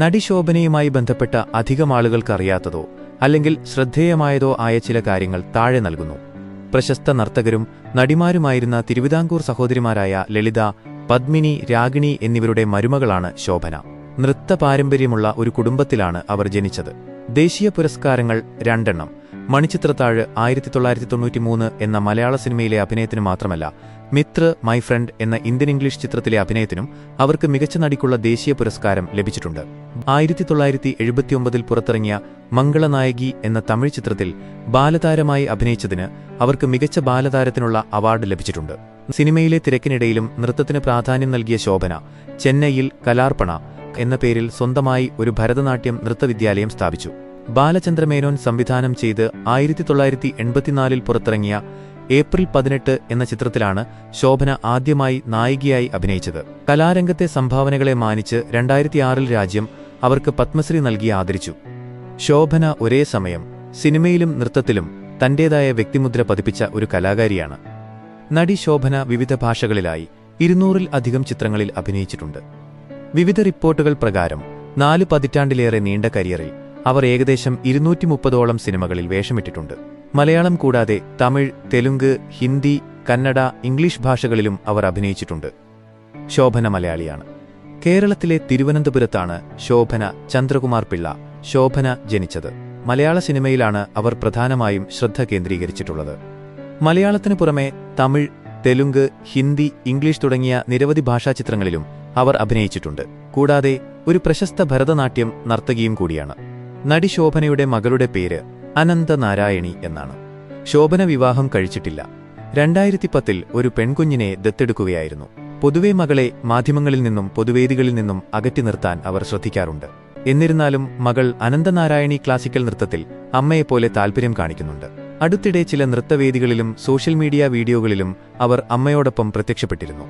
നടി ശോഭനയുമായി ബന്ധപ്പെട്ട അധികം ആളുകൾക്ക് അറിയാത്തതോ അല്ലെങ്കിൽ ശ്രദ്ധേയമായതോ ആയ ചില കാര്യങ്ങൾ താഴെ നൽകുന്നു. പ്രശസ്ത നർത്തകരും നടിമാരുമായിരുന്ന തിരുവിതാംകൂർ സഹോദരിമാരായ ലളിത, പദ്മിനി, രാഗിണി എന്നിവരുടെ മരുമകളാണ് ശോഭന. നൃത്ത പാരമ്പര്യമുള്ള ഒരു കുടുംബത്തിലാണ് അവർ ജനിച്ചത്. ദേശീയ പുരസ്കാരങ്ങൾ 2 മണിച്ചിത്രത്താഴ് 1993 എന്ന മലയാള സിനിമയിലെ അഭിനയത്തിനു മാത്രമല്ല, മിത്ര മൈ ഫ്രണ്ട് എന്ന ഇന്ത്യൻ ഇംഗ്ലീഷ് ചിത്രത്തിലെ അഭിനയത്തിനും അവർക്ക് മികച്ച നടിക്കുള്ള ദേശീയ പുരസ്കാരം ലഭിച്ചിട്ടുണ്ട്. 1979 പുറത്തിറങ്ങിയ മംഗളനായകി എന്ന തമിഴ് ചിത്രത്തിൽ ബാലതാരമായി അഭിനയിച്ചതിന് അവർക്ക് മികച്ച ബാലതാരത്തിനുള്ള അവാർഡ് ലഭിച്ചിട്ടുണ്ട്. സിനിമയിലെ തിരക്കിനിടയിലും നൃത്തത്തിന് പ്രാധാന്യം നൽകിയ ശോഭന ചെന്നൈയിൽ കലാർപ്പണ എന്ന പേരിൽ സ്വന്തമായി ഒരു ഭരതനാട്യം നൃത്തവിദ്യാലയം സ്ഥാപിച്ചു. ബാലചന്ദ്രമേനോൻ സംവിധാനം ചെയ്ത് 1984 പുറത്തിറങ്ങിയ ഏപ്രിൽ 18 എന്ന ചിത്രത്തിലാണ് ശോഭന ആദ്യമായി നായികയായി അഭിനയിച്ചത്. കലാരംഗത്തെ സംഭാവനകളെ മാനിച്ച് 2006 രാജ്യം അവർക്ക് പത്മശ്രീ നൽകി ആദരിച്ചു. ശോഭന ഒരേ സമയം സിനിമയിലും നൃത്തത്തിലും തന്റേതായ വ്യക്തിമുദ്ര പതിപ്പിച്ച ഒരു കലാകാരിയാണ്. നടി ശോഭന വിവിധ ഭാഷകളിലായി 200-ൽ-അധികം ചിത്രങ്ങളിൽ അഭിനയിച്ചിട്ടുണ്ട്. വിവിധ റിപ്പോർട്ടുകൾ പ്രകാരം 4 പതിറ്റാണ്ടിലേറെ നീണ്ട കരിയറിൽ അവർ ഏകദേശം 230ഓളം സിനിമകളിൽ വേഷമിട്ടിട്ടുണ്ട്. മലയാളം കൂടാതെ തമിഴ്, തെലുങ്ക്, ഹിന്ദി, കന്നഡ, ഇംഗ്ലീഷ് ഭാഷകളിലും അവർ അഭിനയിച്ചിട്ടുണ്ട്. ശോഭന മലയാളിയാണ്. കേരളത്തിലെ തിരുവനന്തപുരത്താണ് ശോഭന ചന്ദ്രകുമാർ പിള്ള ശോഭന ജനിച്ചത്. മലയാള സിനിമയിലാണ് അവർ പ്രധാനമായും ശ്രദ്ധ കേന്ദ്രീകരിച്ചിട്ടുള്ളത്. മലയാളത്തിനു പുറമെ തമിഴ്, തെലുങ്ക്, ഹിന്ദി, ഇംഗ്ലീഷ് തുടങ്ങിയ നിരവധി ഭാഷാചിത്രങ്ങളിലും അവർ അഭിനയിച്ചിട്ടുണ്ട്. കൂടാതെ ഒരു പ്രശസ്ത ഭരതനാട്യം നർത്തകിയും കൂടിയാണ്. നടി ശോഭനയുടെ മകളുടെ പേര് അനന്തനാരായണി എന്നാണ്. ശോഭന വിവാഹം കഴിച്ചിട്ടില്ല. 2010 ഒരു പെൺകുഞ്ഞിനെ ദത്തെടുക്കുകയായിരുന്നു. പൊതുവെ മകളെ മാധ്യമങ്ങളിൽ നിന്നും പൊതുവേദികളിൽ നിന്നും അകറ്റി നിർത്താൻ അവർ ശ്രദ്ധിക്കാറുണ്ട്. എന്നിരുന്നാലും മകൾ അനന്തനാരായണി ക്ലാസിക്കൽ നൃത്തത്തിൽ അമ്മയെപ്പോലെ താൽപര്യം കാണിക്കുന്നുണ്ട്. അടുത്തിടെ ചില നൃത്തവേദികളിലും സോഷ്യൽ മീഡിയ വീഡിയോകളിലും അവർ അമ്മയോടൊപ്പം പ്രത്യക്ഷപ്പെട്ടിരുന്നു.